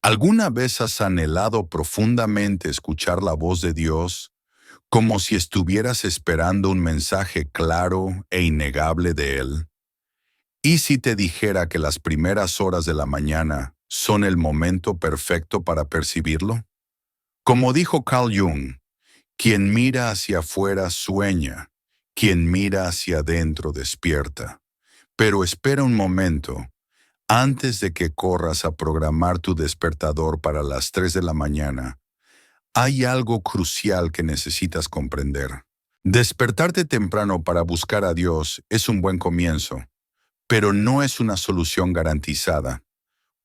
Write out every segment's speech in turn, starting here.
¿Alguna vez has anhelado profundamente escuchar la voz de Dios, como si estuvieras esperando un mensaje claro e innegable de Él? ¿Y si te dijera que las primeras horas de la mañana son el momento perfecto para percibirlo? Como dijo Carl Jung, quien mira hacia afuera sueña, quien mira hacia adentro despierta. Pero espera un momento. Antes de que corras a programar tu despertador para las 3 de la mañana, hay algo crucial que necesitas comprender. Despertarte temprano para buscar a Dios es un buen comienzo, pero no es una solución garantizada.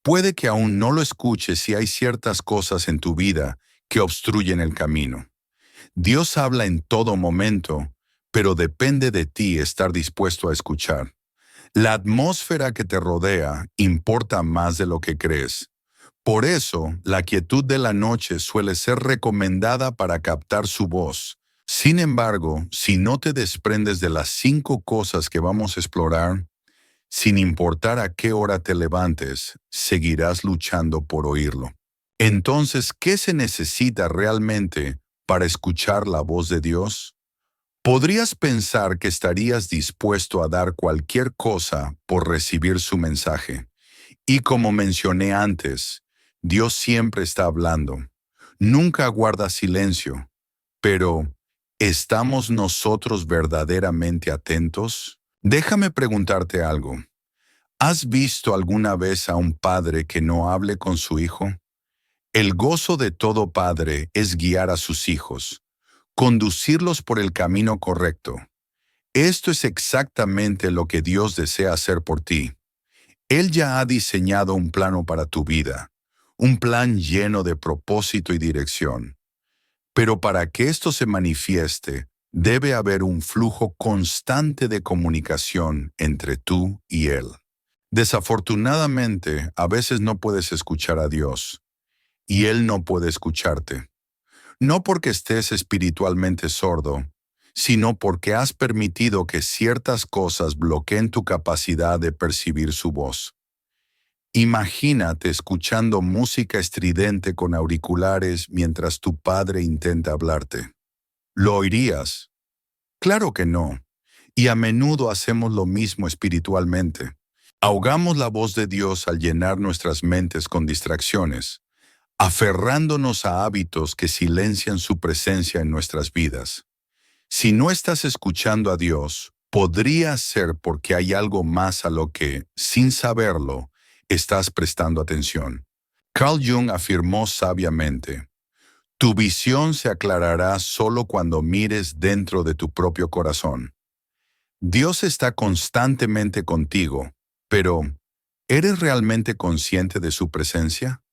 Puede que aún no lo escuches si hay ciertas cosas en tu vida que obstruyen el camino. Dios habla en todo momento, pero depende de ti estar dispuesto a escuchar. La atmósfera que te rodea importa más de lo que crees. Por eso, la quietud de la noche suele ser recomendada para captar su voz. Sin embargo, si no te desprendes de las 5 cosas que vamos a explorar, sin importar a qué hora te levantes, seguirás luchando por oírlo. Entonces, ¿qué se necesita realmente para escuchar la voz de Dios? Podrías pensar que estarías dispuesto a dar cualquier cosa por recibir su mensaje. Y como mencioné antes, Dios siempre está hablando. Nunca guarda silencio. Pero, ¿estamos nosotros verdaderamente atentos? Déjame preguntarte algo. ¿Has visto alguna vez a un padre que no hable con su hijo? El gozo de todo padre es guiar a sus hijos, conducirlos por el camino correcto. Esto es exactamente lo que Dios desea hacer por ti. Él ya ha diseñado un plano para tu vida, un plan lleno de propósito y dirección. Pero para que esto se manifieste, debe haber un flujo constante de comunicación entre tú y Él. Desafortunadamente, a veces no puedes escuchar a Dios, y Él no puede escucharte. No porque estés espiritualmente sordo, sino porque has permitido que ciertas cosas bloqueen tu capacidad de percibir su voz. Imagínate escuchando música estridente con auriculares mientras tu padre intenta hablarte. ¿Lo oirías? Claro que no. Y a menudo hacemos lo mismo espiritualmente. Ahogamos la voz de Dios al llenar nuestras mentes con distracciones, aferrándonos a hábitos que silencian su presencia en nuestras vidas. Si no estás escuchando a Dios, podría ser porque hay algo más a lo que, sin saberlo, estás prestando atención. Carl Jung afirmó sabiamente, tu visión se aclarará solo cuando mires dentro de tu propio corazón. Dios está constantemente contigo, pero ¿eres realmente consciente de su presencia?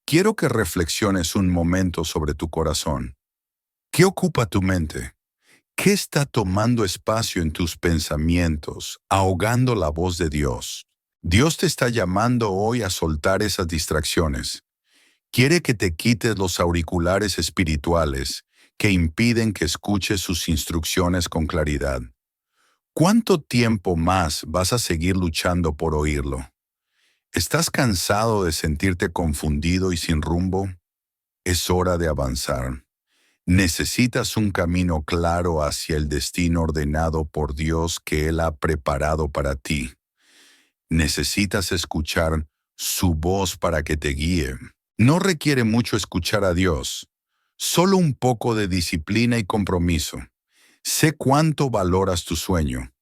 Quiero que reflexiones un momento sobre tu corazón. ¿Qué ocupa tu mente? ¿Qué está tomando espacio en tus pensamientos, ahogando la voz de Dios? Dios te está llamando hoy a soltar esas distracciones. Quiere que te quites los auriculares espirituales que impiden que escuches sus instrucciones con claridad. ¿Cuánto tiempo más vas a seguir luchando por oírlo? ¿Estás cansado de sentirte confundido y sin rumbo? Es hora de avanzar. Necesitas un camino claro hacia el destino ordenado por Dios que Él ha preparado para ti. Necesitas escuchar su voz para que te guíe. No requiere mucho escuchar a Dios, solo un poco de disciplina y compromiso. Sé cuánto valoras tu sueño.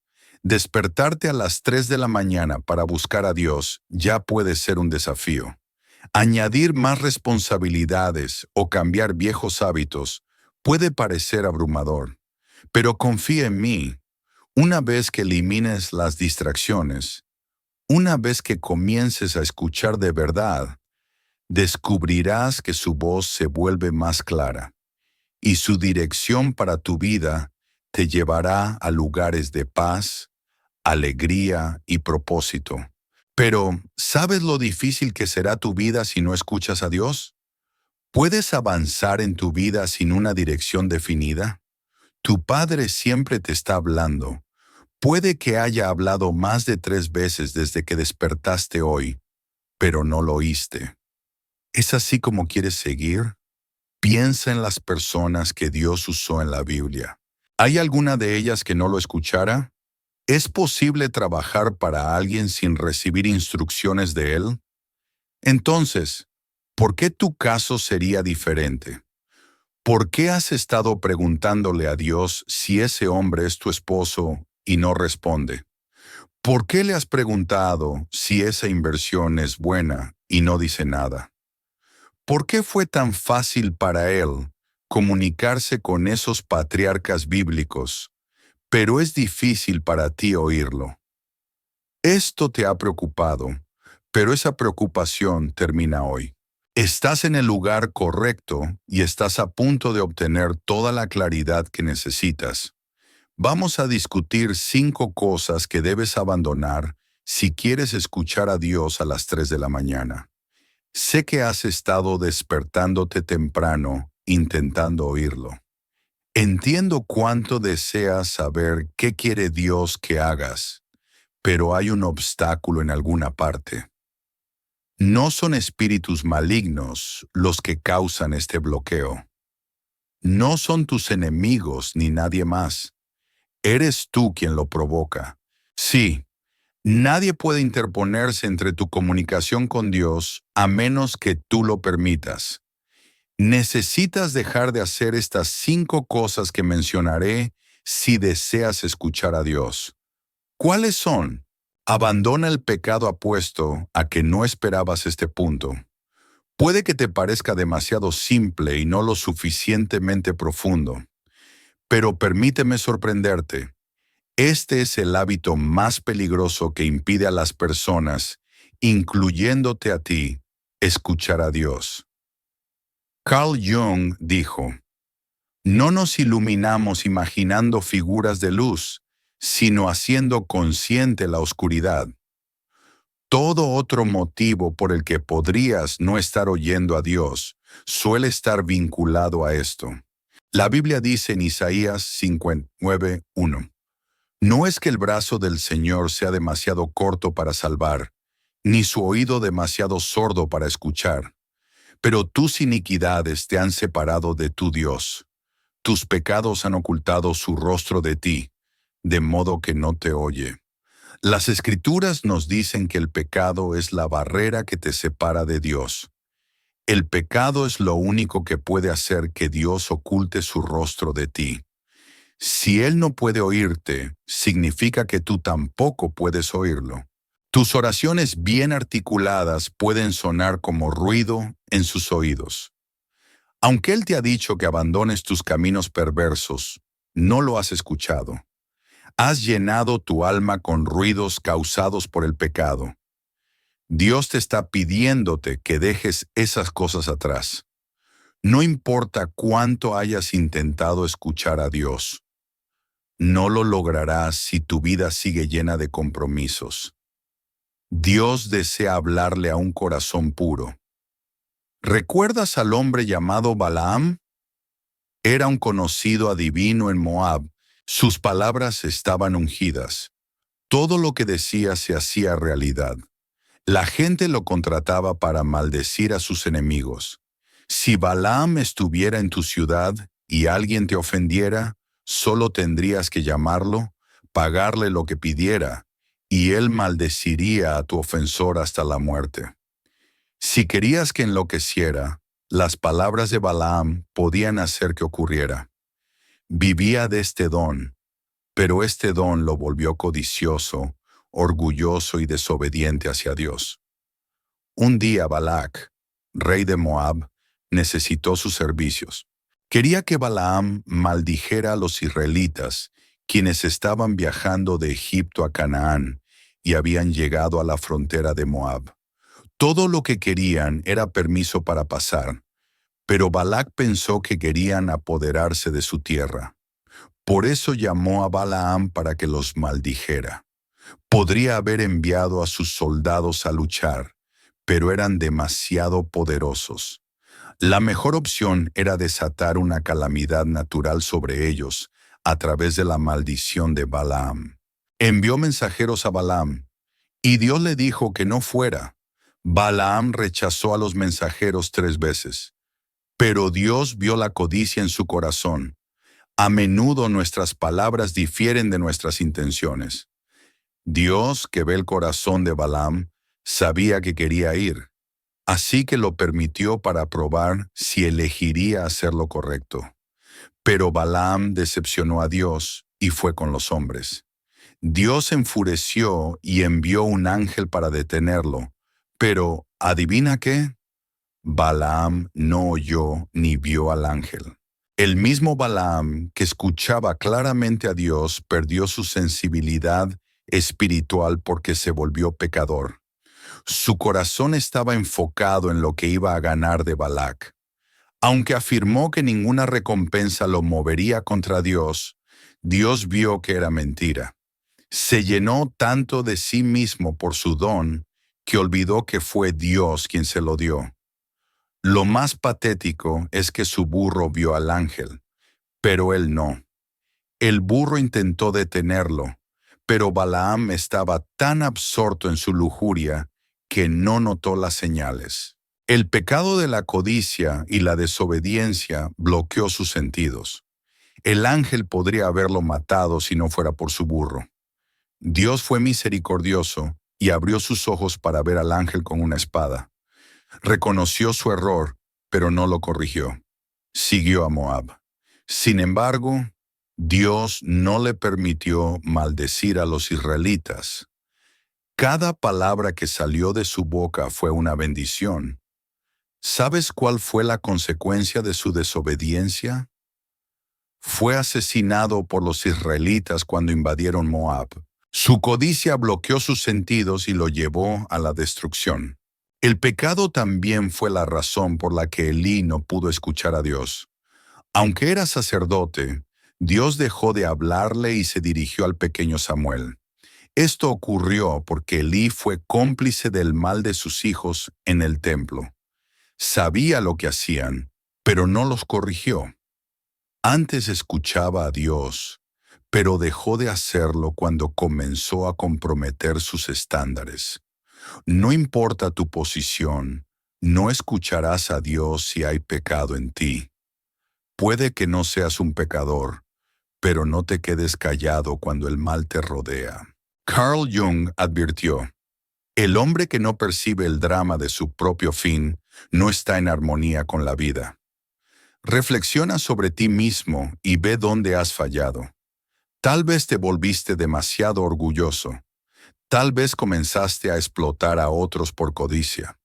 Despertarte a las 3 de la mañana para buscar a Dios ya puede ser un desafío. Añadir más responsabilidades o cambiar viejos hábitos puede parecer abrumador, pero confía en mí. Una vez que elimines las distracciones, una vez que comiences a escuchar de verdad, descubrirás que su voz se vuelve más clara y su dirección para tu vida te llevará a lugares de paz, alegría y propósito. Pero, ¿sabes lo difícil que será tu vida si no escuchas a Dios? ¿Puedes avanzar en tu vida sin una dirección definida? Tu Padre siempre te está hablando. Puede que haya hablado más de 3 veces desde que despertaste hoy, pero no lo oíste. ¿Es así como quieres seguir? Piensa en las personas que Dios usó en la Biblia. ¿Hay alguna de ellas que no lo escuchara? ¿Es posible trabajar para alguien sin recibir instrucciones de él? Entonces, ¿por qué tu caso sería diferente? ¿Por qué has estado preguntándole a Dios si ese hombre es tu esposo y no responde? ¿Por qué le has preguntado si esa inversión es buena y no dice nada? ¿Por qué fue tan fácil para él comunicarse con esos patriarcas bíblicos, pero es difícil para ti oírlo? Esto te ha preocupado, pero esa preocupación termina hoy. Estás en el lugar correcto y estás a punto de obtener toda la claridad que necesitas. Vamos a discutir 5 cosas que debes abandonar si quieres escuchar a Dios a las 3 de la mañana. Sé que has estado despertándote temprano intentando oírlo. Entiendo cuánto deseas saber qué quiere Dios que hagas, pero hay un obstáculo en alguna parte. No son espíritus malignos los que causan este bloqueo. No son tus enemigos ni nadie más. Eres tú quien lo provoca. Sí, nadie puede interponerse entre tu comunicación con Dios a menos que tú lo permitas. Necesitas dejar de hacer estas 5 cosas que mencionaré si deseas escuchar a Dios. ¿Cuáles son? Abandona el pecado apuesto a que no esperabas este punto. Puede que te parezca demasiado simple y no lo suficientemente profundo, pero permíteme sorprenderte. Este es el hábito más peligroso que impide a las personas, incluyéndote a ti, escuchar a Dios. Carl Jung dijo, no nos iluminamos imaginando figuras de luz, sino haciendo consciente la oscuridad. Todo otro motivo por el que podrías no estar oyendo a Dios suele estar vinculado a esto. La Biblia dice en Isaías 59:1, no es que el brazo del Señor sea demasiado corto para salvar, ni su oído demasiado sordo para escuchar, pero tus iniquidades te han separado de tu Dios. Tus pecados han ocultado su rostro de ti, de modo que no te oye. Las Escrituras nos dicen que el pecado es la barrera que te separa de Dios. El pecado es lo único que puede hacer que Dios oculte su rostro de ti. Si Él no puede oírte, significa que tú tampoco puedes oírlo. Tus oraciones bien articuladas pueden sonar como ruido en sus oídos. Aunque Él te ha dicho que abandones tus caminos perversos, no lo has escuchado. Has llenado tu alma con ruidos causados por el pecado. Dios te está pidiéndote que dejes esas cosas atrás. No importa cuánto hayas intentado escuchar a Dios, no lo lograrás si tu vida sigue llena de compromisos. Dios desea hablarle a un corazón puro. ¿Recuerdas al hombre llamado Balaam? Era un conocido adivino en Moab. Sus palabras estaban ungidas. Todo lo que decía se hacía realidad. La gente lo contrataba para maldecir a sus enemigos. Si Balaam estuviera en tu ciudad y alguien te ofendiera, solo tendrías que llamarlo, pagarle lo que pidiera, y él maldeciría a tu ofensor hasta la muerte. Si querías que enloqueciera, las palabras de Balaam podían hacer que ocurriera. Vivía de este don, pero este don lo volvió codicioso, orgulloso y desobediente hacia Dios. Un día Balac, rey de Moab, necesitó sus servicios. Quería que Balaam maldijera a los israelitas, quienes estaban viajando de Egipto a Canaán y habían llegado a la frontera de Moab. Todo lo que querían era permiso para pasar, pero Balac pensó que querían apoderarse de su tierra. Por eso llamó a Balaam para que los maldijera. Podría haber enviado a sus soldados a luchar, pero eran demasiado poderosos. La mejor opción era desatar una calamidad natural sobre ellos a través de la maldición de Balaam. Envió mensajeros a Balaam, y Dios le dijo que no fuera. Balaam rechazó a los mensajeros 3 veces, pero Dios vio la codicia en su corazón. A menudo nuestras palabras difieren de nuestras intenciones. Dios, que ve el corazón de Balaam, sabía que quería ir, así que lo permitió para probar si elegiría hacer lo correcto. Pero Balaam decepcionó a Dios y fue con los hombres. Dios se enfureció y envió un ángel para detenerlo. Pero, ¿adivina qué? Balaam no oyó ni vio al ángel. El mismo Balaam, que escuchaba claramente a Dios, perdió su sensibilidad espiritual porque se volvió pecador. Su corazón estaba enfocado en lo que iba a ganar de Balac. Aunque afirmó que ninguna recompensa lo movería contra Dios, Dios vio que era mentira. Se llenó tanto de sí mismo por su don que olvidó que fue Dios quien se lo dio. Lo más patético es que su burro vio al ángel, pero él no. El burro intentó detenerlo, pero Balaam estaba tan absorto en su lujuria que no notó las señales. El pecado de la codicia y la desobediencia bloqueó sus sentidos. El ángel podría haberlo matado si no fuera por su burro. Dios fue misericordioso y abrió sus ojos para ver al ángel con una espada. Reconoció su error, pero no lo corrigió. Siguió a Moab. Sin embargo, Dios no le permitió maldecir a los israelitas. Cada palabra que salió de su boca fue una bendición. ¿Sabes cuál fue la consecuencia de su desobediencia? Fue asesinado por los israelitas cuando invadieron Moab. Su codicia bloqueó sus sentidos y lo llevó a la destrucción. El pecado también fue la razón por la que Elí no pudo escuchar a Dios. Aunque era sacerdote, Dios dejó de hablarle y se dirigió al pequeño Samuel. Esto ocurrió porque Elí fue cómplice del mal de sus hijos en el templo. Sabía lo que hacían, pero no los corrigió. Antes escuchaba a Dios, pero dejó de hacerlo cuando comenzó a comprometer sus estándares. No importa tu posición, no escucharás a Dios si hay pecado en ti. Puede que no seas un pecador, pero no te quedes callado cuando el mal te rodea. Carl Jung advirtió: el hombre que no percibe el drama de su propio fin no está en armonía con la vida. Reflexiona sobre ti mismo y ve dónde has fallado. Tal vez te volviste demasiado orgulloso. Tal vez comenzaste a explotar a otros por codicia.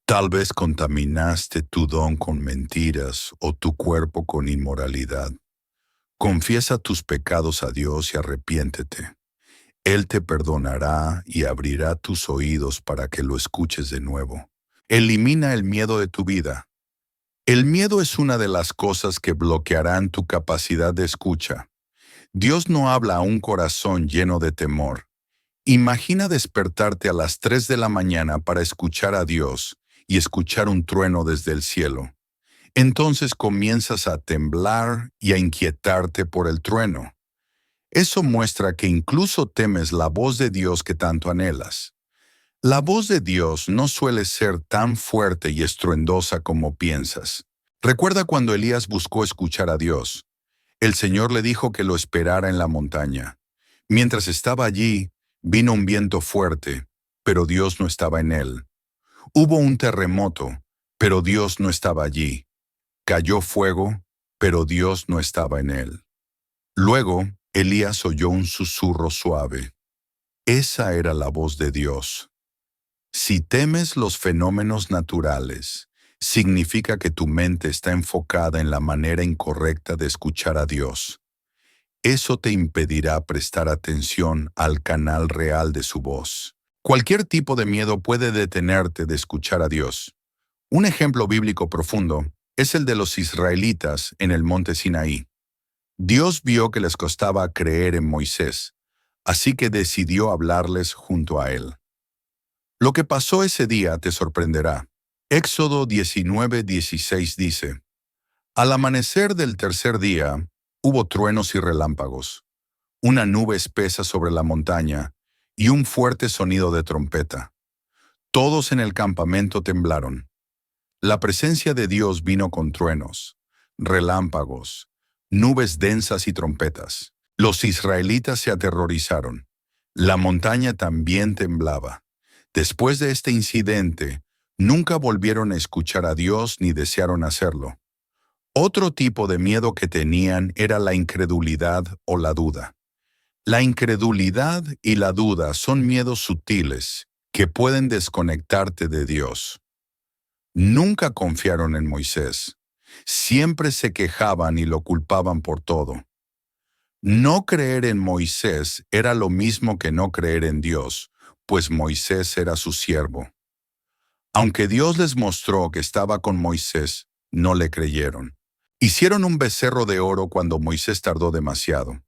Tal vez contaminaste tu don con mentiras o tu cuerpo con inmoralidad. Confiesa tus pecados a Dios y arrepiéntete. Él te perdonará y abrirá tus oídos para que lo escuches de nuevo. Elimina el miedo de tu vida. El miedo es una de las cosas que bloquearán tu capacidad de escucha. Dios no habla a un corazón lleno de temor. Imagina despertarte a las 3 de la mañana para escuchar a Dios y escuchar un trueno desde el cielo. Entonces comienzas a temblar y a inquietarte por el trueno. Eso muestra que incluso temes la voz de Dios que tanto anhelas. La voz de Dios no suele ser tan fuerte y estruendosa como piensas. Recuerda cuando Elías buscó escuchar a Dios. El Señor le dijo que lo esperara en la montaña. Mientras estaba allí, vino un viento fuerte, pero Dios no estaba en él. Hubo un terremoto, pero Dios no estaba allí. Cayó fuego, pero Dios no estaba en él. Luego, Elías oyó un susurro suave. Esa era la voz de Dios. Si temes los fenómenos naturales, significa que tu mente está enfocada en la manera incorrecta de escuchar a Dios. Eso te impedirá prestar atención al canal real de su voz. Cualquier tipo de miedo puede detenerte de escuchar a Dios. Un ejemplo bíblico profundo es el de los israelitas en el monte Sinaí. Dios vio que les costaba creer en Moisés, así que decidió hablarles junto a él. Lo que pasó ese día te sorprenderá. Éxodo 19:16 dice: al amanecer del tercer día, hubo truenos y relámpagos, una nube espesa sobre la montaña y un fuerte sonido de trompeta. Todos en el campamento temblaron. La presencia de Dios vino con truenos, relámpagos, nubes densas y trompetas. Los israelitas se aterrorizaron. La montaña también temblaba. Después de este incidente, nunca volvieron a escuchar a Dios ni desearon hacerlo. Otro tipo de miedo que tenían era la incredulidad o la duda. La incredulidad y la duda son miedos sutiles que pueden desconectarte de Dios. Nunca confiaron en Moisés. Siempre se quejaban y lo culpaban por todo. No creer en Moisés era lo mismo que no creer en Dios, pues Moisés era su siervo. Aunque Dios les mostró que estaba con Moisés, no le creyeron. Hicieron un becerro de oro cuando Moisés tardó demasiado.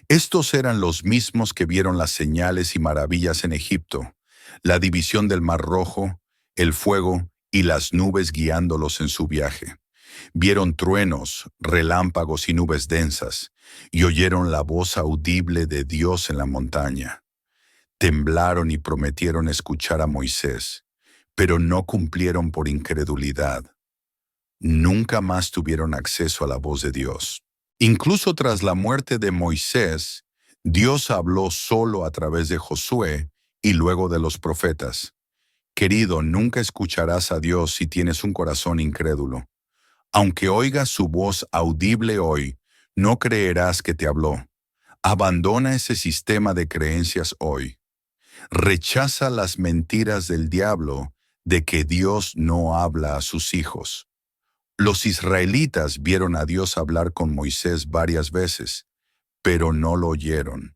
Estos eran los mismos que vieron las señales y maravillas en Egipto, la división del Mar Rojo, el fuego y las nubes guiándolos en su viaje. Vieron truenos, relámpagos y nubes densas, y oyeron la voz audible de Dios en la montaña. Temblaron y prometieron escuchar a Moisés, pero no cumplieron por incredulidad. Nunca más tuvieron acceso a la voz de Dios. Incluso tras la muerte de Moisés, Dios habló solo a través de Josué y luego de los profetas. Querido, nunca escucharás a Dios si tienes un corazón incrédulo. Aunque oigas su voz audible hoy, no creerás que te habló. Abandona ese sistema de creencias hoy. Rechaza las mentiras del diablo de que Dios no habla a sus hijos. Los israelitas vieron a Dios hablar con Moisés varias veces, pero no lo oyeron.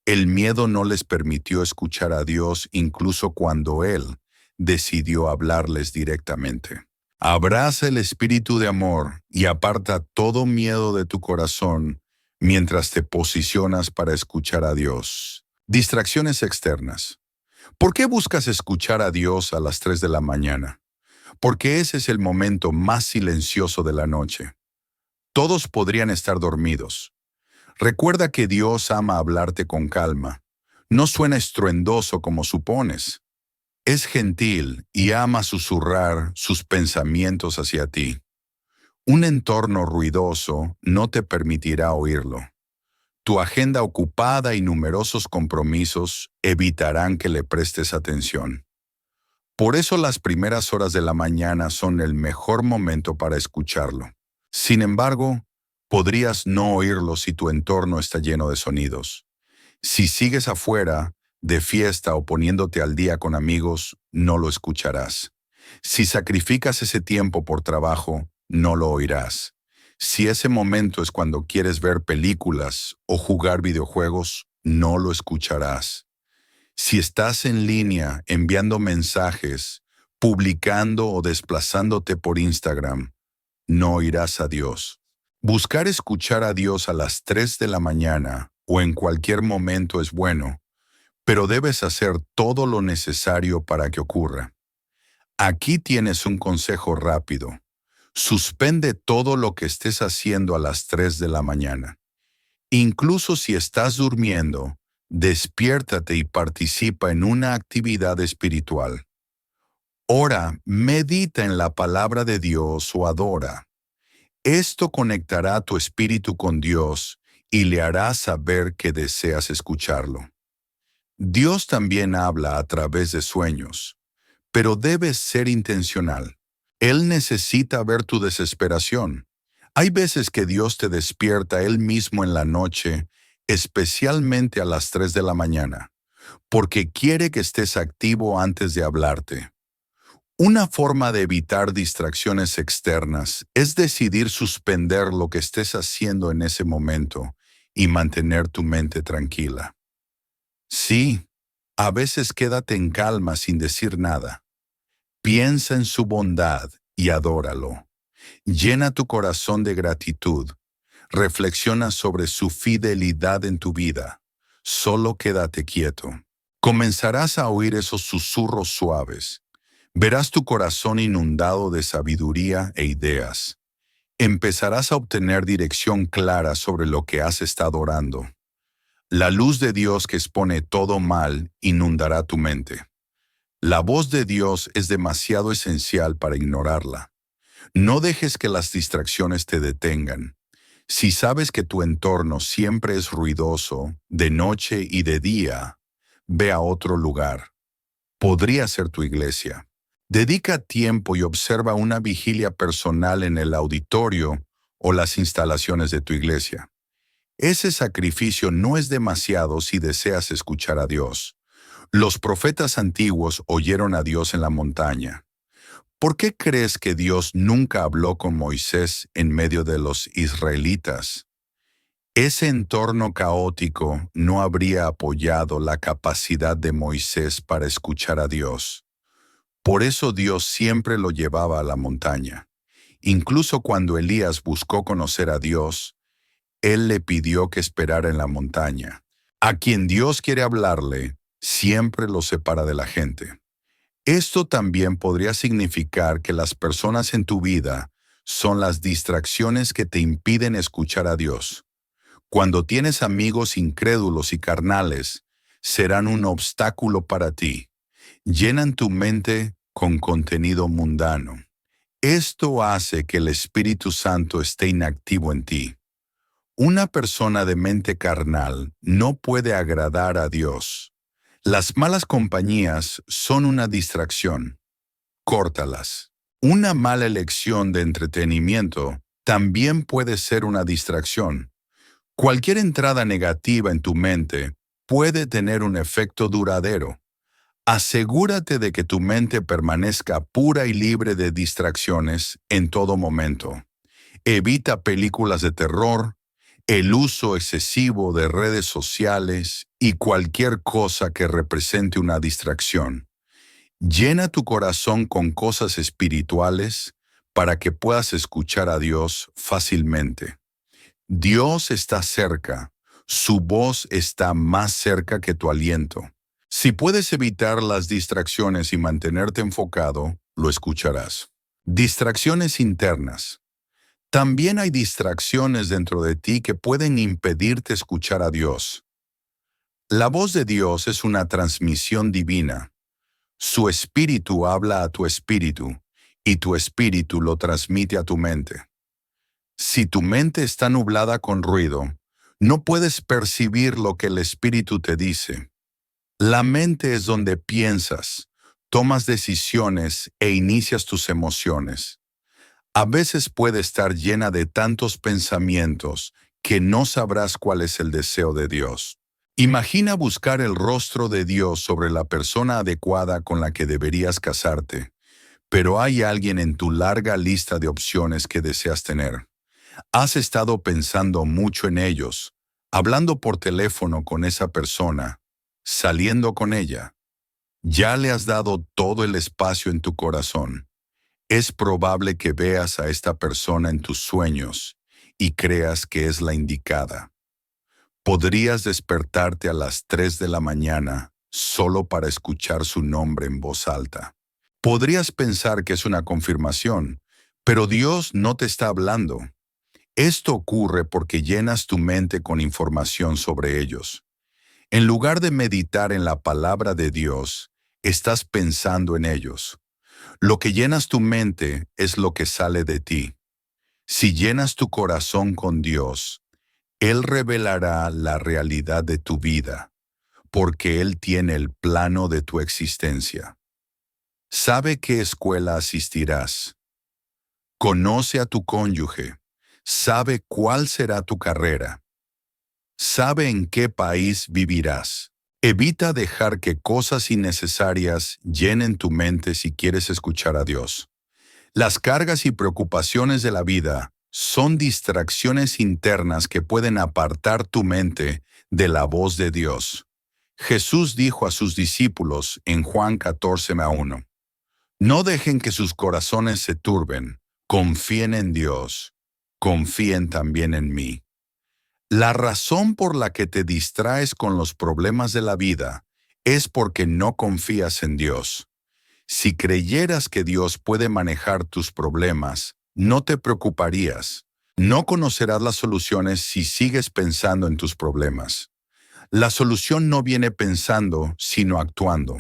El miedo no les permitió escuchar a Dios incluso cuando Él decidió hablarles directamente. Abraza el espíritu de amor y aparta todo miedo de tu corazón mientras te posicionas para escuchar a Dios. Distracciones externas. ¿Por qué buscas escuchar a Dios a las 3 de la mañana? Porque ese es el momento más silencioso de la noche. Todos podrían estar dormidos. Recuerda que Dios ama hablarte con calma. No suena estruendoso como supones. Es gentil y ama susurrar sus pensamientos hacia ti. Un entorno ruidoso no te permitirá oírlo. Tu agenda ocupada y numerosos compromisos evitarán que le prestes atención. Por eso las primeras horas de la mañana son el mejor momento para escucharlo. Sin embargo, podrías no oírlo si tu entorno está lleno de sonidos. Si sigues afuera, de fiesta o poniéndote al día con amigos, no lo escucharás. Si sacrificas ese tiempo por trabajo, no lo oirás. Si ese momento es cuando quieres ver películas o jugar videojuegos, no lo escucharás. Si estás en línea enviando mensajes, publicando o desplazándote por Instagram, no oirás a Dios. Buscar escuchar a Dios a las 3 de la mañana o en cualquier momento es bueno, pero debes hacer todo lo necesario para que ocurra. Aquí tienes un consejo rápido. Suspende todo lo que estés haciendo a las 3 de la mañana. Incluso si estás durmiendo, despiértate y participa en una actividad espiritual. Ora, medita en la palabra de Dios o adora. Esto conectará tu espíritu con Dios y le hará saber que deseas escucharlo. Dios también habla a través de sueños, pero debes ser intencional. Él necesita ver tu desesperación. Hay veces que Dios te despierta Él mismo en la noche, especialmente a las 3 de la mañana, porque quiere que estés activo antes de hablarte. Una forma de evitar distracciones externas es decidir suspender lo que estés haciendo en ese momento y mantener tu mente tranquila. Sí, a veces quédate en calma sin decir nada. Piensa en su bondad y adóralo. Llena tu corazón de gratitud. Reflexiona sobre su fidelidad en tu vida. Solo quédate quieto. Comenzarás a oír esos susurros suaves. Verás tu corazón inundado de sabiduría e ideas. Empezarás a obtener dirección clara sobre lo que has estado orando. La luz de Dios que expone todo mal inundará tu mente. La voz de Dios es demasiado esencial para ignorarla. No dejes que las distracciones te detengan. Si sabes que tu entorno siempre es ruidoso, de noche y de día, ve a otro lugar. Podría ser tu iglesia. Dedica tiempo y observa una vigilia personal en el auditorio o las instalaciones de tu iglesia. Ese sacrificio no es demasiado si deseas escuchar a Dios. Los profetas antiguos oyeron a Dios en la montaña. ¿Por qué crees que Dios nunca habló con Moisés en medio de los israelitas? Ese entorno caótico no habría apoyado la capacidad de Moisés para escuchar a Dios. Por eso Dios siempre lo llevaba a la montaña. Incluso cuando Elías buscó conocer a Dios, él le pidió que esperara en la montaña. A quien Dios quiere hablarle, siempre lo separa de la gente. Esto también podría significar que las personas en tu vida son las distracciones que te impiden escuchar a Dios. Cuando tienes amigos incrédulos y carnales, serán un obstáculo para ti. Llenan tu mente con contenido mundano. Esto hace que el Espíritu Santo esté inactivo en ti. Una persona de mente carnal no puede agradar a Dios. Las malas compañías son una distracción. Córtalas. Una mala elección de entretenimiento también puede ser una distracción. Cualquier entrada negativa en tu mente puede tener un efecto duradero. Asegúrate de que tu mente permanezca pura y libre de distracciones en todo momento. Evita películas de terror, el uso excesivo de redes sociales y cualquier cosa que represente una distracción. Llena tu corazón con cosas espirituales para que puedas escuchar a Dios fácilmente. Dios está cerca. Su voz está más cerca que tu aliento. Si puedes evitar las distracciones y mantenerte enfocado, lo escucharás. Distracciones internas. También hay distracciones dentro de ti que pueden impedirte escuchar a Dios. La voz de Dios es una transmisión divina. Su espíritu habla a tu espíritu y tu espíritu lo transmite a tu mente. Si tu mente está nublada con ruido, no puedes percibir lo que el espíritu te dice. La mente es donde piensas, tomas decisiones e inicias tus emociones. A veces puede estar llena de tantos pensamientos que no sabrás cuál es el deseo de Dios. Imagina buscar el rostro de Dios sobre la persona adecuada con la que deberías casarte, pero hay alguien en tu larga lista de opciones que deseas tener. Has estado pensando mucho en ellos, hablando por teléfono con esa persona, saliendo con ella. Ya le has dado todo el espacio en tu corazón. Es probable que veas a esta persona en tus sueños y creas que es la indicada. Podrías despertarte a las 3 de la mañana solo para escuchar su nombre en voz alta. Podrías pensar que es una confirmación, pero Dios no te está hablando. Esto ocurre porque llenas tu mente con información sobre ellos. En lugar de meditar en la palabra de Dios, estás pensando en ellos. Lo que llenas tu mente es lo que sale de ti. Si llenas tu corazón con Dios, Él revelará la realidad de tu vida, porque Él tiene el plano de tu existencia. Sabe qué escuela asistirás. Conoce a tu cónyuge. Sabe cuál será tu carrera. Sabe en qué país vivirás. Evita dejar que cosas innecesarias llenen tu mente si quieres escuchar a Dios. Las cargas y preocupaciones de la vida son distracciones internas que pueden apartar tu mente de la voz de Dios. Jesús dijo a sus discípulos en Juan 14:1, no dejen que sus corazones se turben, confíen en Dios, confíen también en mí. La razón por la que te distraes con los problemas de la vida es porque no confías en Dios. Si creyeras que Dios puede manejar tus problemas, no te preocuparías. No conocerás las soluciones si sigues pensando en tus problemas. La solución no viene pensando, sino actuando.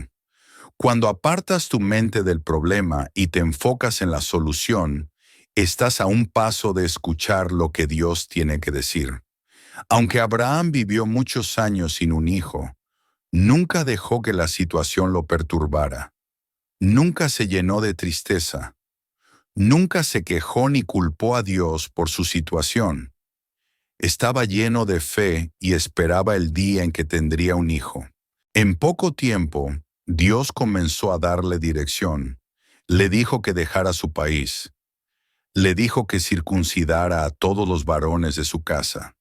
Cuando apartas tu mente del problema y te enfocas en la solución, estás a un paso de escuchar lo que Dios tiene que decir. Aunque Abraham vivió muchos años sin un hijo, nunca dejó que la situación lo perturbara. Nunca se llenó de tristeza. Nunca se quejó ni culpó a Dios por su situación. Estaba lleno de fe y esperaba el día en que tendría un hijo. En poco tiempo, Dios comenzó a darle dirección. Le dijo que dejara su país. Le dijo que circuncidara a todos los varones de su casa.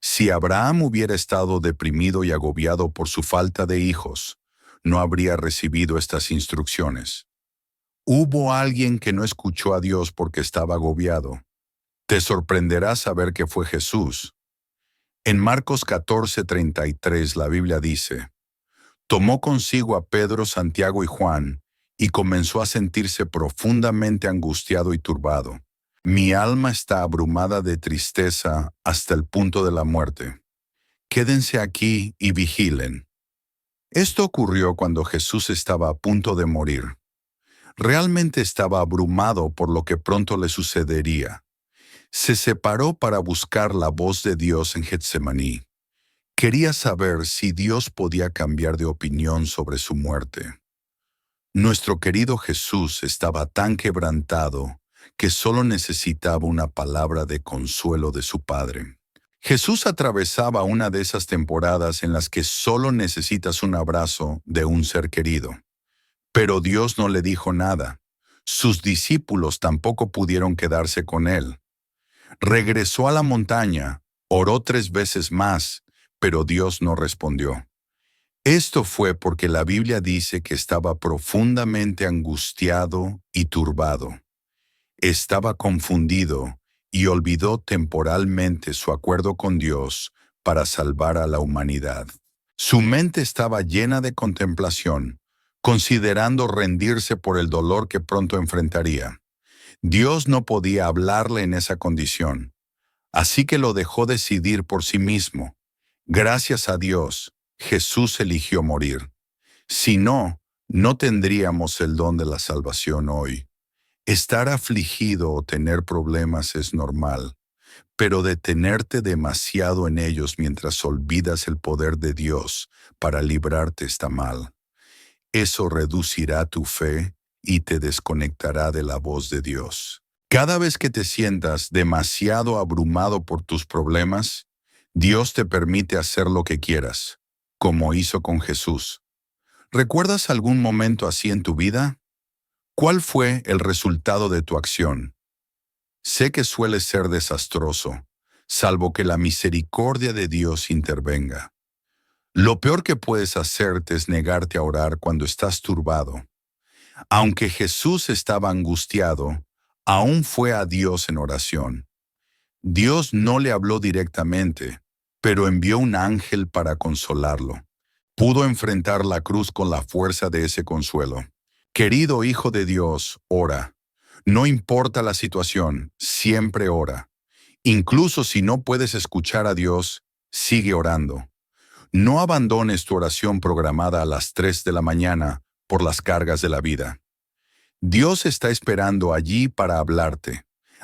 Si Abraham hubiera estado deprimido y agobiado por su falta de hijos, no habría recibido estas instrucciones. Hubo alguien que no escuchó a Dios porque estaba agobiado. Te sorprenderá saber que fue Jesús. En Marcos 14:33 la Biblia dice, tomó consigo a Pedro, Santiago y Juan, y comenzó a sentirse profundamente angustiado y turbado. Mi alma está abrumada de tristeza hasta el punto de la muerte. Quédense aquí y vigilen. Esto ocurrió cuando Jesús estaba a punto de morir. Realmente estaba abrumado por lo que pronto le sucedería. Se separó para buscar la voz de Dios en Getsemaní. Quería saber si Dios podía cambiar de opinión sobre su muerte. Nuestro querido Jesús estaba tan quebrantado que solo necesitaba una palabra de consuelo de su Padre. Jesús atravesaba una de esas temporadas en las que solo necesitas un abrazo de un ser querido. Pero Dios no le dijo nada. Sus discípulos tampoco pudieron quedarse con él. Regresó a la montaña, oró 3 veces más, pero Dios no respondió. Esto fue porque la Biblia dice que estaba profundamente angustiado y turbado. Estaba confundido y olvidó temporalmente su acuerdo con Dios para salvar a la humanidad. Su mente estaba llena de contemplación, considerando rendirse por el dolor que pronto enfrentaría. Dios no podía hablarle en esa condición, así que lo dejó decidir por sí mismo. Gracias a Dios, Jesús eligió morir. Si no, no tendríamos el don de la salvación hoy. Estar afligido o tener problemas es normal, pero detenerte demasiado en ellos mientras olvidas el poder de Dios para librarte está mal. Eso reducirá tu fe y te desconectará de la voz de Dios. Cada vez que te sientas demasiado abrumado por tus problemas, Dios te permite hacer lo que quieras, como hizo con Jesús. ¿Recuerdas algún momento así en tu vida? ¿Cuál fue el resultado de tu acción? Sé que suele ser desastroso, salvo que la misericordia de Dios intervenga. Lo peor que puedes hacerte es negarte a orar cuando estás turbado. Aunque Jesús estaba angustiado, aún fue a Dios en oración. Dios no le habló directamente, pero envió un ángel para consolarlo. Pudo enfrentar la cruz con la fuerza de ese consuelo. Querido Hijo de Dios, ora. No importa la situación, siempre ora. Incluso si no puedes escuchar a Dios, sigue orando. No abandones tu oración programada a las 3 de la mañana por las cargas de la vida. Dios está esperando allí para hablarte.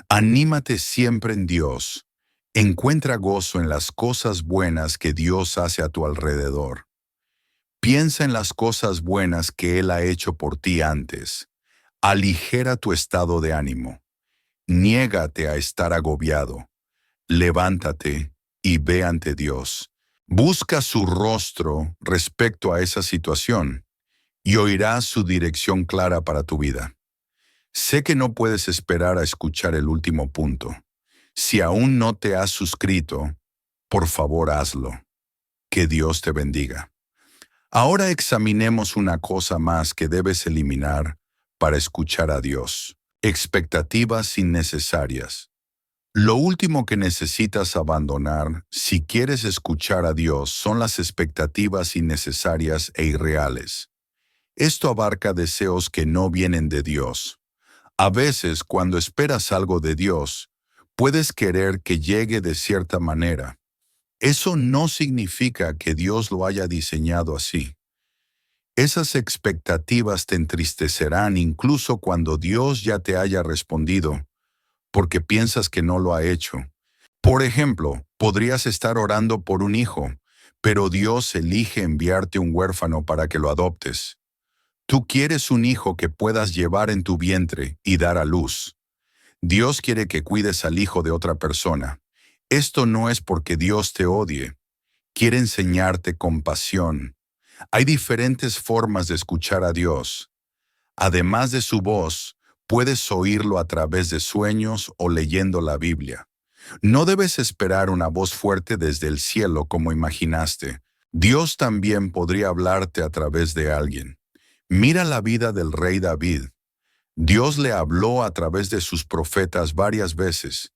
Anímate siempre en Dios. Encuentra gozo en las cosas buenas que Dios hace a tu alrededor. Piensa en las cosas buenas que Él ha hecho por ti antes. Aligera tu estado de ánimo. Niégate a estar agobiado. Levántate y ve ante Dios. Busca su rostro respecto a esa situación y oirás su dirección clara para tu vida. Sé que no puedes esperar a escuchar el último punto. Si aún no te has suscrito, por favor hazlo. Que Dios te bendiga. Ahora examinemos una cosa más que debes eliminar para escuchar a Dios. Expectativas innecesarias. Lo último que necesitas abandonar si quieres escuchar a Dios son las expectativas innecesarias e irreales. Esto abarca deseos que no vienen de Dios. A veces, cuando esperas algo de Dios, puedes querer que llegue de cierta manera. Eso no significa que Dios lo haya diseñado así. Esas expectativas te entristecerán incluso cuando Dios ya te haya respondido, porque piensas que no lo ha hecho. Por ejemplo, podrías estar orando por un hijo, pero Dios elige enviarte un huérfano para que lo adoptes. Tú quieres un hijo que puedas llevar en tu vientre y dar a luz. Dios quiere que cuides al hijo de otra persona. Esto no es porque Dios te odie. Quiere enseñarte compasión. Hay diferentes formas de escuchar a Dios. Además de su voz, puedes oírlo a través de sueños o leyendo la Biblia. No debes esperar una voz fuerte desde el cielo como imaginaste. Dios también podría hablarte a través de alguien. Mira la vida del rey David. Dios le habló a través de sus profetas varias veces.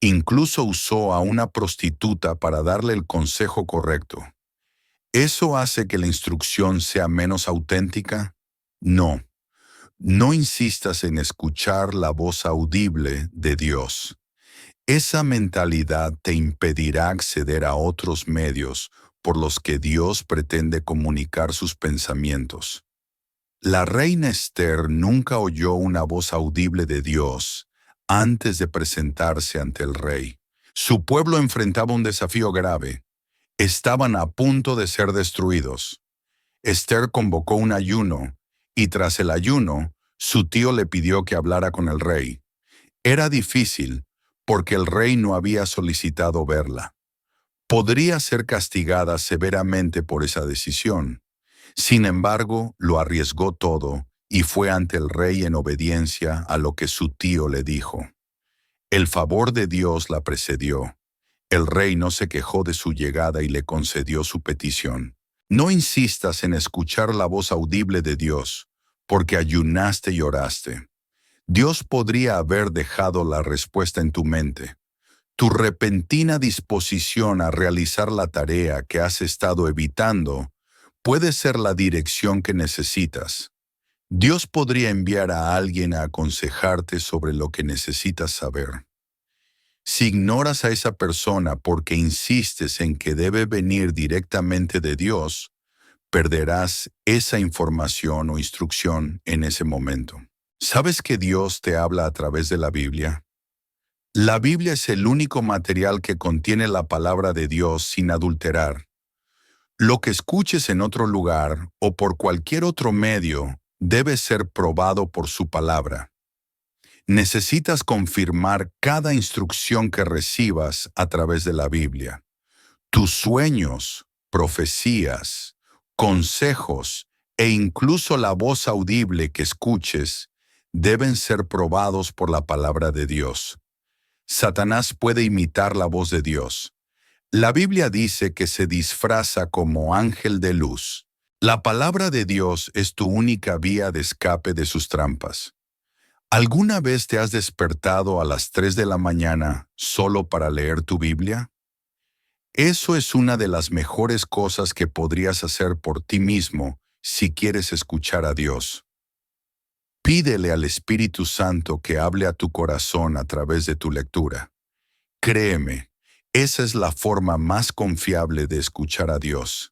Incluso usó a una prostituta para darle el consejo correcto. ¿Eso hace que la instrucción sea menos auténtica? No. No insistas en escuchar la voz audible de Dios. Esa mentalidad te impedirá acceder a otros medios por los que Dios pretende comunicar sus pensamientos. La reina Esther nunca oyó una voz audible de Dios antes de presentarse ante el rey. Su pueblo enfrentaba un desafío grave. Estaban a punto de ser destruidos. Esther convocó un ayuno, y tras el ayuno, su tío le pidió que hablara con el rey. Era difícil, porque el rey no había solicitado verla. Podría ser castigada severamente por esa decisión. Sin embargo, lo arriesgó todo y fue ante el rey en obediencia a lo que su tío le dijo. El favor de Dios la precedió. El rey no se quejó de su llegada y le concedió su petición. No insistas en escuchar la voz audible de Dios, porque ayunaste y oraste. Dios podría haber dejado la respuesta en tu mente. Tu repentina disposición a realizar la tarea que has estado evitando puede ser la dirección que necesitas. Dios podría enviar a alguien a aconsejarte sobre lo que necesitas saber. Si ignoras a esa persona porque insistes en que debe venir directamente de Dios, perderás esa información o instrucción en ese momento. ¿Sabes que Dios te habla a través de la Biblia? La Biblia es el único material que contiene la palabra de Dios sin adulterar. Lo que escuches en otro lugar o por cualquier otro medio debe ser probado por su palabra. Necesitas confirmar cada instrucción que recibas a través de la Biblia. Tus sueños, profecías, consejos e incluso la voz audible que escuches deben ser probados por la palabra de Dios. Satanás puede imitar la voz de Dios. La Biblia dice que se disfraza como ángel de luz. La palabra de Dios es tu única vía de escape de sus trampas. ¿Alguna vez te has despertado a las 3 de la mañana solo para leer tu Biblia? Eso es una de las mejores cosas que podrías hacer por ti mismo si quieres escuchar a Dios. Pídele al Espíritu Santo que hable a tu corazón a través de tu lectura. Créeme, esa es la forma más confiable de escuchar a Dios.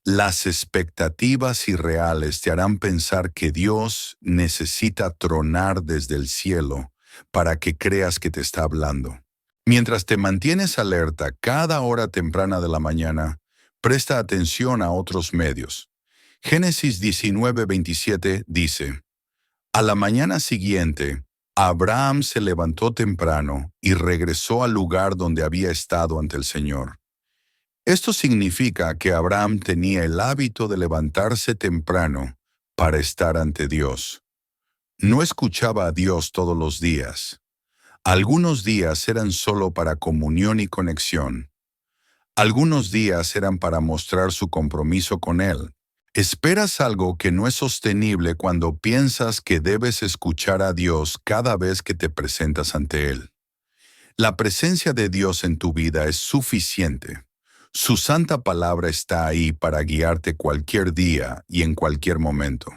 Las expectativas irreales te harán pensar que Dios necesita tronar desde el cielo para que creas que te está hablando. Mientras te mantienes alerta cada hora temprana de la mañana, presta atención a otros medios. Génesis 19:27 dice: A la mañana siguiente, Abraham se levantó temprano y regresó al lugar donde había estado ante el Señor. Esto significa que Abraham tenía el hábito de levantarse temprano para estar ante Dios. No escuchaba a Dios todos los días. Algunos días eran solo para comunión y conexión. Algunos días eran para mostrar su compromiso con Él. Esperas algo que no es sostenible cuando piensas que debes escuchar a Dios cada vez que te presentas ante Él. La presencia de Dios en tu vida es suficiente. Su santa palabra está ahí para guiarte cualquier día y en cualquier momento.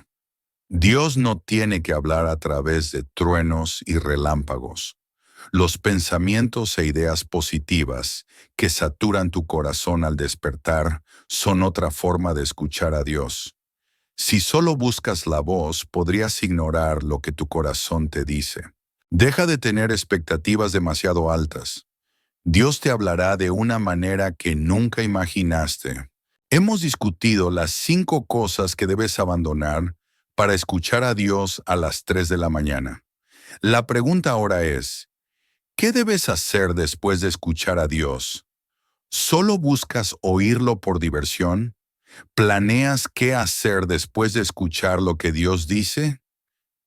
Dios no tiene que hablar a través de truenos y relámpagos. Los pensamientos e ideas positivas que saturan tu corazón al despertar son otra forma de escuchar a Dios. Si solo buscas la voz, podrías ignorar lo que tu corazón te dice. Deja de tener expectativas demasiado altas. Dios te hablará de una manera que nunca imaginaste. Hemos discutido las 5 cosas que debes abandonar para escuchar a Dios a las 3 de la mañana. La pregunta ahora es, ¿qué debes hacer después de escuchar a Dios? ¿Solo buscas oírlo por diversión? ¿Planeas qué hacer después de escuchar lo que Dios dice?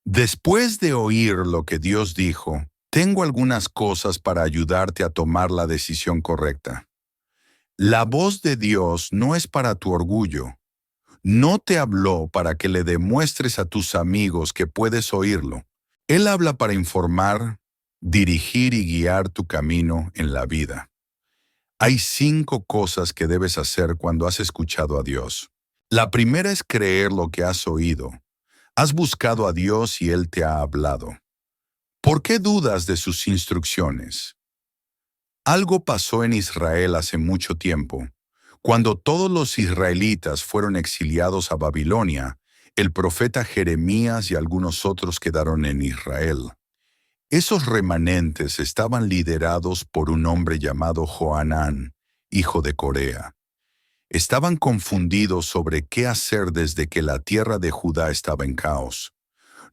Después de oír lo que Dios dijo, tengo algunas cosas para ayudarte a tomar la decisión correcta. La voz de Dios no es para tu orgullo. No te habló para que le demuestres a tus amigos que puedes oírlo. Él habla para informar, dirigir y guiar tu camino en la vida. Hay 5 cosas que debes hacer cuando has escuchado a Dios. La primera es creer lo que has oído. Has buscado a Dios y Él te ha hablado. ¿Por qué dudas de sus instrucciones? Algo pasó en Israel hace mucho tiempo. Cuando todos los israelitas fueron exiliados a Babilonia, el profeta Jeremías y algunos otros quedaron en Israel. Esos remanentes estaban liderados por un hombre llamado Johanán, hijo de Corea. Estaban confundidos sobre qué hacer desde que la tierra de Judá estaba en caos.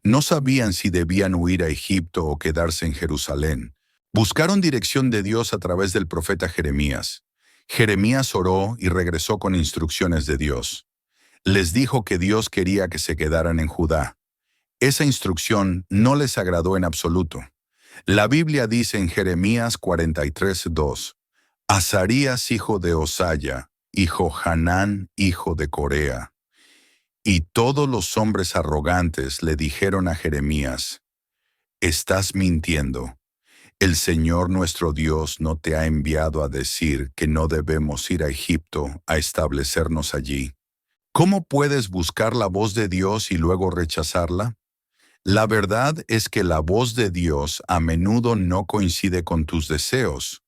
No sabían si debían huir a Egipto o quedarse en Jerusalén. Buscaron dirección de Dios a través del profeta Jeremías. Jeremías oró y regresó con instrucciones de Dios. Les dijo que Dios quería que se quedaran en Judá. Esa instrucción no les agradó en absoluto. La Biblia dice en Jeremías 43:2, Azarías hijo de Osaya, y Johanán hijo de Corea. Y todos los hombres arrogantes le dijeron a Jeremías, «Estás mintiendo. El Señor nuestro Dios no te ha enviado a decir que no debemos ir a Egipto a establecernos allí. ¿Cómo puedes buscar la voz de Dios y luego rechazarla? La verdad es que la voz de Dios a menudo no coincide con tus deseos.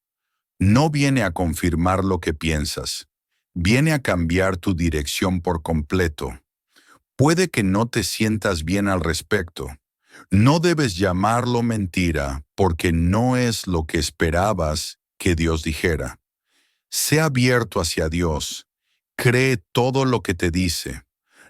No viene a confirmar lo que piensas. Viene a cambiar tu dirección por completo. Puede que no te sientas bien al respecto. No debes llamarlo mentira porque no es lo que esperabas que Dios dijera. Sé abierto hacia Dios. Cree todo lo que te dice.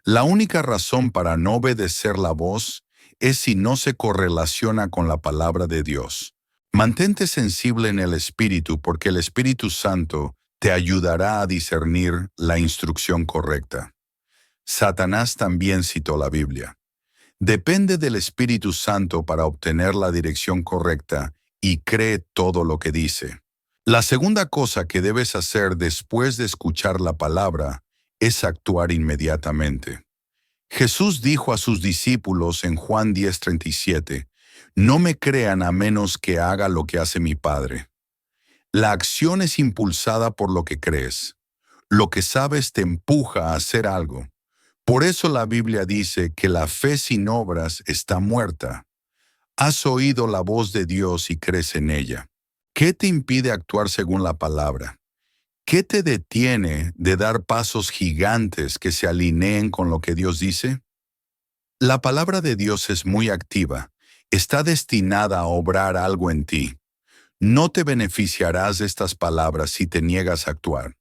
La única razón para no obedecer la voz es si no se correlaciona con la palabra de Dios. Mantente sensible en el Espíritu porque el Espíritu Santo te ayudará a discernir la instrucción correcta. Satanás también citó la Biblia. Depende del Espíritu Santo para obtener la dirección correcta y cree todo lo que dice. La segunda cosa que debes hacer después de escuchar la palabra es actuar inmediatamente. Jesús dijo a sus discípulos en Juan 10:37, «No me crean a menos que haga lo que hace mi Padre». La acción es impulsada por lo que crees. Lo que sabes te empuja a hacer algo. Por eso la Biblia dice que la fe sin obras está muerta. Has oído la voz de Dios y crees en ella. ¿Qué te impide actuar según la palabra? ¿Qué te detiene de dar pasos gigantes que se alineen con lo que Dios dice? La palabra de Dios es muy activa. Está destinada a obrar algo en ti. No te beneficiarás de estas palabras si te niegas a actuar.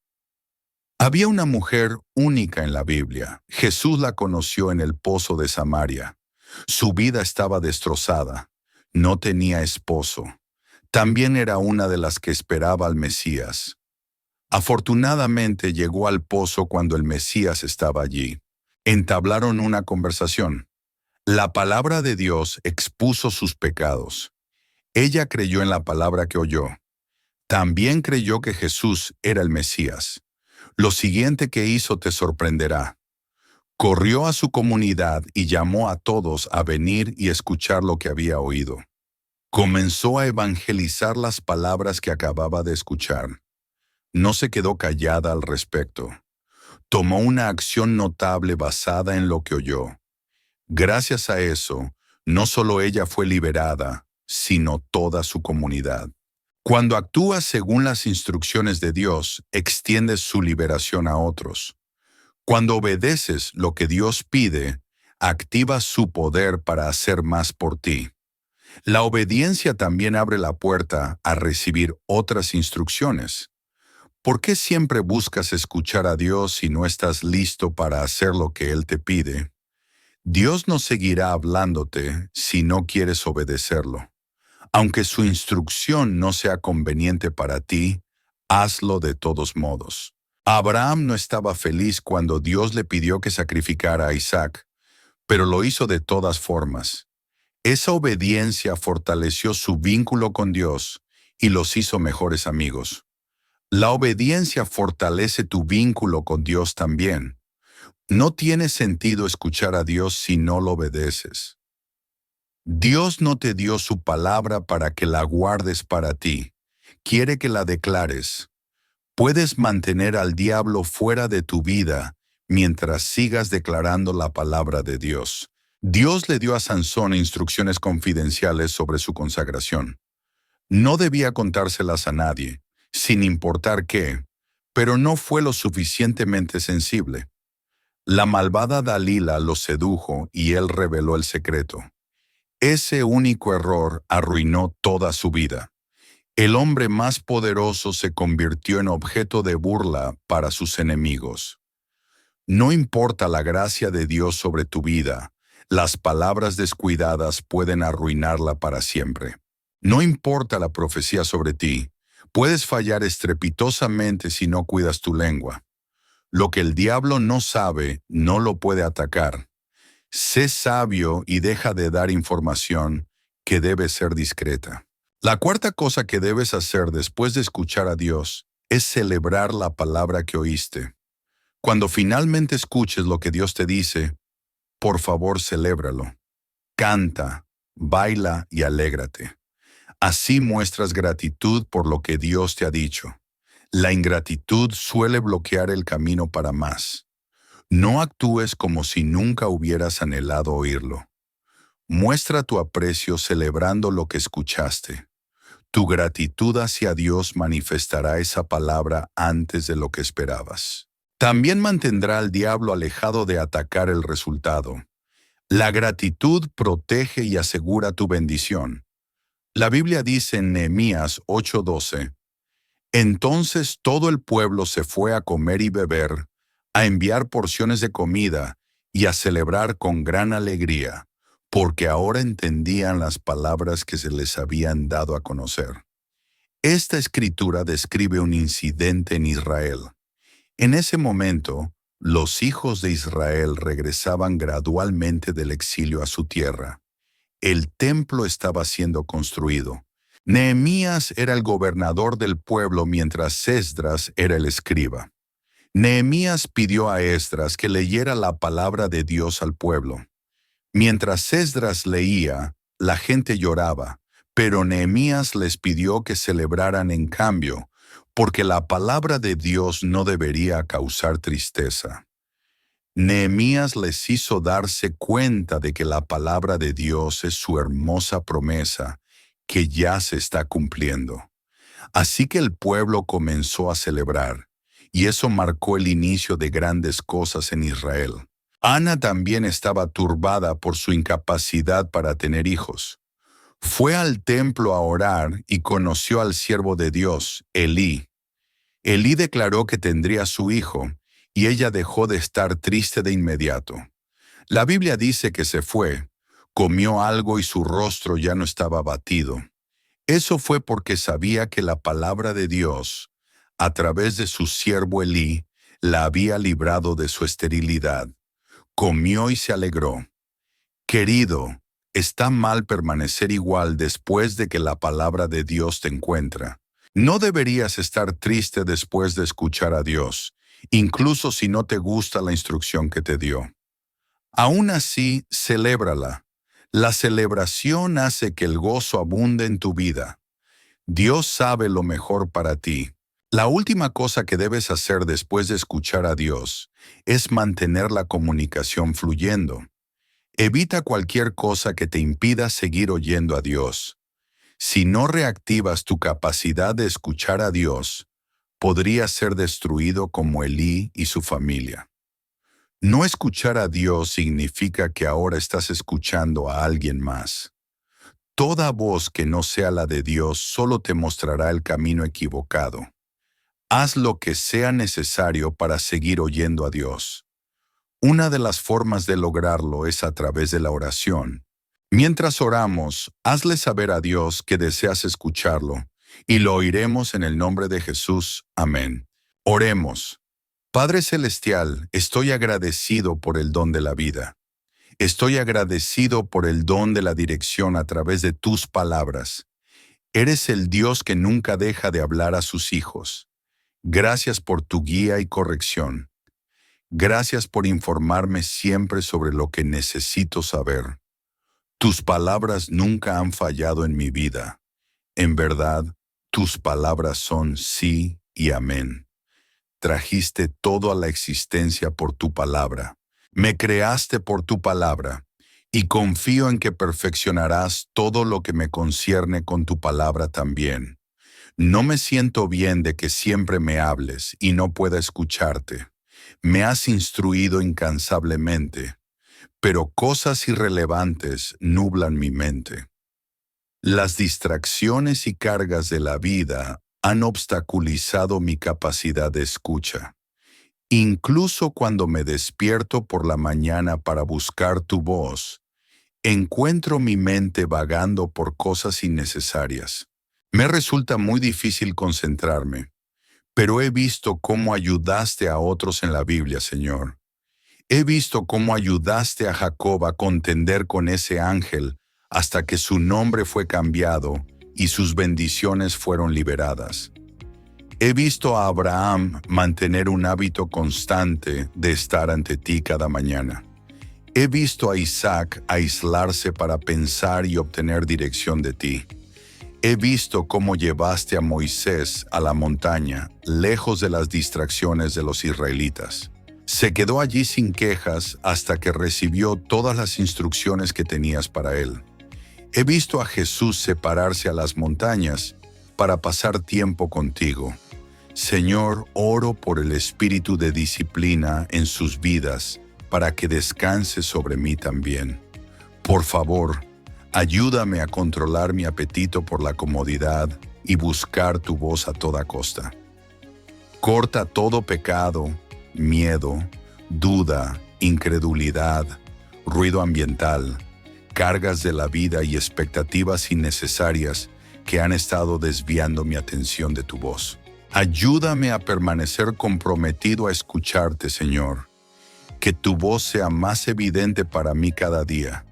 Había una mujer única en la Biblia. Jesús la conoció en el pozo de Samaria. Su vida estaba destrozada. No tenía esposo. También era una de las que esperaba al Mesías. Afortunadamente llegó al pozo cuando el Mesías estaba allí. Entablaron una conversación. La palabra de Dios expuso sus pecados. Ella creyó en la palabra que oyó. También creyó que Jesús era el Mesías. Lo siguiente que hizo te sorprenderá. Corrió a su comunidad y llamó a todos a venir y escuchar lo que había oído. Comenzó a evangelizar las palabras que acababa de escuchar. No se quedó callada al respecto. Tomó una acción notable basada en lo que oyó. Gracias a eso, no solo ella fue liberada, sino toda su comunidad. Cuando actúas según las instrucciones de Dios, extiendes su liberación a otros. Cuando obedeces lo que Dios pide, activas su poder para hacer más por ti. La obediencia también abre la puerta a recibir otras instrucciones. ¿Por qué siempre buscas escuchar a Dios si no estás listo para hacer lo que Él te pide? Dios no seguirá hablándote si no quieres obedecerlo. Aunque su instrucción no sea conveniente para ti, hazlo de todos modos. Abraham no estaba feliz cuando Dios le pidió que sacrificara a Isaac, pero lo hizo de todas formas. Esa obediencia fortaleció su vínculo con Dios y los hizo mejores amigos. La obediencia fortalece tu vínculo con Dios también. No tiene sentido escuchar a Dios si no lo obedeces. Dios no te dio su palabra para que la guardes para ti. Quiere que la declares. Puedes mantener al diablo fuera de tu vida mientras sigas declarando la palabra de Dios. Dios le dio a Sansón instrucciones confidenciales sobre su consagración. No debía contárselas a nadie, sin importar qué, pero no fue lo suficientemente sensible. La malvada Dalila lo sedujo y él reveló el secreto. Ese único error arruinó toda su vida. El hombre más poderoso se convirtió en objeto de burla para sus enemigos. No importa la gracia de Dios sobre tu vida, las palabras descuidadas pueden arruinarla para siempre. No importa la profecía sobre ti, puedes fallar estrepitosamente si no cuidas tu lengua. Lo que el diablo no sabe, no lo puede atacar. Sé sabio y deja de dar información que debe ser discreta. La cuarta cosa que debes hacer después de escuchar a Dios es celebrar la palabra que oíste. Cuando finalmente escuches lo que Dios te dice, por favor celébralo. Canta, baila y alégrate. Así muestras gratitud por lo que Dios te ha dicho. La ingratitud suele bloquear el camino para más. No actúes como si nunca hubieras anhelado oírlo. Muestra tu aprecio celebrando lo que escuchaste. Tu gratitud hacia Dios manifestará esa palabra antes de lo que esperabas. También mantendrá al diablo alejado de atacar el resultado. La gratitud protege y asegura tu bendición. La Biblia dice en Nehemías 8:12, entonces todo el pueblo se fue a comer y beber, a enviar porciones de comida y a celebrar con gran alegría, porque ahora entendían las palabras que se les habían dado a conocer. Esta escritura describe un incidente en Israel. En ese momento, los hijos de Israel regresaban gradualmente del exilio a su tierra. El templo estaba siendo construido. Nehemías era el gobernador del pueblo mientras Esdras era el escriba. Nehemías pidió a Esdras que leyera la palabra de Dios al pueblo. Mientras Esdras leía, la gente lloraba, pero Nehemías les pidió que celebraran en cambio, porque la palabra de Dios no debería causar tristeza. Nehemías les hizo darse cuenta de que la palabra de Dios es su hermosa promesa, que ya se está cumpliendo. Así que el pueblo comenzó a celebrar, y eso marcó el inicio de grandes cosas en Israel. Ana también estaba turbada por su incapacidad para tener hijos. Fue al templo a orar y conoció al siervo de Dios, Elí. Elí declaró que tendría su hijo, y ella dejó de estar triste de inmediato. La Biblia dice que se fue, comió algo y su rostro ya no estaba abatido. Eso fue porque sabía que la palabra de Dios, a través de su siervo Elí, la había librado de su esterilidad. Comió y se alegró. Querido, está mal permanecer igual después de que la palabra de Dios te encuentra. No deberías estar triste después de escuchar a Dios, incluso si no te gusta la instrucción que te dio. Aún así, celébrala. La celebración hace que el gozo abunde en tu vida. Dios sabe lo mejor para ti. La última cosa que debes hacer después de escuchar a Dios es mantener la comunicación fluyendo. Evita cualquier cosa que te impida seguir oyendo a Dios. Si no reactivas tu capacidad de escuchar a Dios, podrías ser destruido como Elí y su familia. No escuchar a Dios significa que ahora estás escuchando a alguien más. Toda voz que no sea la de Dios solo te mostrará el camino equivocado. Haz lo que sea necesario para seguir oyendo a Dios. Una de las formas de lograrlo es a través de la oración. Mientras oramos, hazle saber a Dios que deseas escucharlo, y lo oiremos en el nombre de Jesús. Amén. Oremos. Padre Celestial, estoy agradecido por el don de la vida. Estoy agradecido por el don de la dirección a través de tus palabras. Eres el Dios que nunca deja de hablar a sus hijos. Gracias por tu guía y corrección. Gracias por informarme siempre sobre lo que necesito saber. Tus palabras nunca han fallado en mi vida. En verdad, tus palabras son sí y amén. Trajiste todo a la existencia por tu palabra. Me creaste por tu palabra, y confío en que perfeccionarás todo lo que me concierne con tu palabra también. No me siento bien de que siempre me hables y no pueda escucharte. Me has instruido incansablemente, pero cosas irrelevantes nublan mi mente. Las distracciones y cargas de la vida han obstaculizado mi capacidad de escucha. Incluso cuando me despierto por la mañana para buscar tu voz, encuentro mi mente vagando por cosas innecesarias. Me resulta muy difícil concentrarme, pero he visto cómo ayudaste a otros en la Biblia, Señor. He visto cómo ayudaste a Jacob a contender con ese ángel hasta que su nombre fue cambiado y sus bendiciones fueron liberadas. He visto a Abraham mantener un hábito constante de estar ante ti cada mañana. He visto a Isaac aislarse para pensar y obtener dirección de ti. He visto cómo llevaste a Moisés a la montaña, lejos de las distracciones de los israelitas. Se quedó allí sin quejas hasta que recibió todas las instrucciones que tenías para él. He visto a Jesús separarse a las montañas para pasar tiempo contigo. Señor, oro por el espíritu de disciplina en sus vidas para que descanse sobre mí también. Por favor, ayúdame a controlar mi apetito por la comodidad y buscar tu voz a toda costa. Corta todo pecado, miedo, duda, incredulidad, ruido ambiental, cargas de la vida y expectativas innecesarias que han estado desviando mi atención de tu voz. Ayúdame a permanecer comprometido a escucharte, Señor. Que tu voz sea más evidente para mí cada día.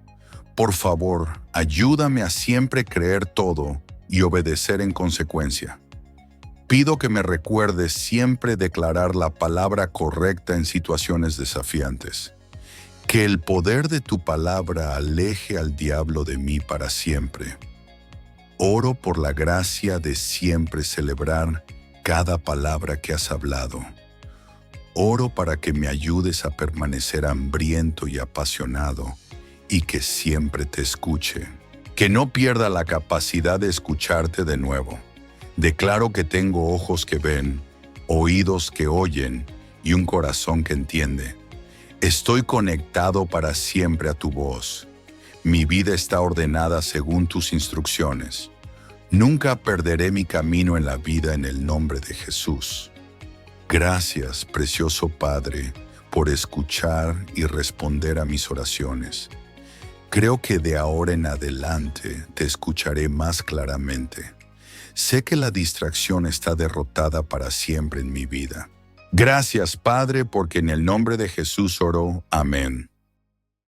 Por favor, ayúdame a siempre creer todo y obedecer en consecuencia. Pido que me recuerdes siempre declarar la palabra correcta en situaciones desafiantes. Que el poder de tu palabra aleje al diablo de mí para siempre. Oro por la gracia de siempre celebrar cada palabra que has hablado. Oro para que me ayudes a permanecer hambriento y apasionado y que siempre te escuche. Que no pierda la capacidad de escucharte de nuevo. Declaro que tengo ojos que ven, oídos que oyen y un corazón que entiende. Estoy conectado para siempre a tu voz. Mi vida está ordenada según tus instrucciones. Nunca perderé mi camino en la vida en el nombre de Jesús. Gracias, precioso Padre, por escuchar y responder a mis oraciones. Creo que de ahora en adelante te escucharé más claramente. Sé que la distracción está derrotada para siempre en mi vida. Gracias, Padre, porque en el nombre de Jesús oro. Amén.